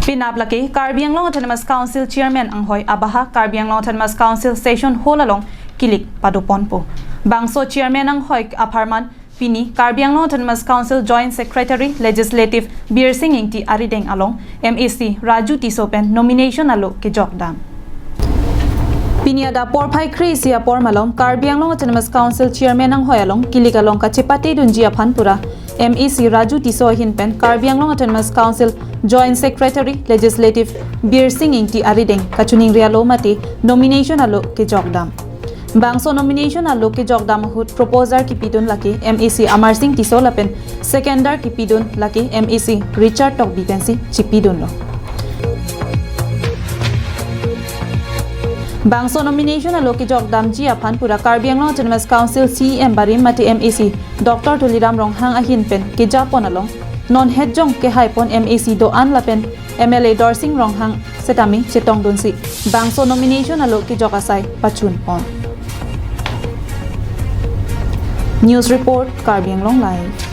Pinaplaki Karbi Anglong Autonomous Council Chairman anghoi abaha Karbi Anglong Autonomous Council Session Hall along Kilik Paduponpo. Bangso Chairman anghoi aparman Pini Karbi Anglong Autonomous Council Joint Secretary Legislative Bir Singing Ti Arideng along MAC Raju Tisso Nomination aloh kejok dam. Piniada porpai krisia por malong Karbi Anglong Autonomous Council Chairman anghoi along Kilik along kachipati dunji aphan pura MAC Raju Tisso Hinpen Karbi Anglong Autonomous Council Joint Secretary Legislative Bir Singing Ti Arideng kachuning rialo mati nomination aloh kejok dam. Bangso nomination aloh kejok dam hut proposer ki pidun laki MAC Amar Singh Tisso lapen seconder ki pidun laki MAC Richard Tok Bipensi chipidun lo. Bangso nomination aloh kejok dam ji aphan pura Karbi Anglong Autonomous Council CEM barim mati MAC Dr. Tuliram Ronghang ahin pen kejapon along non hedjong ke haipon MAC do an lapen MLA Dorsing Ronghang setami chetong dunsi bangso nomination aloh kejok asai pachun pon. News report Karbi Anglong Live.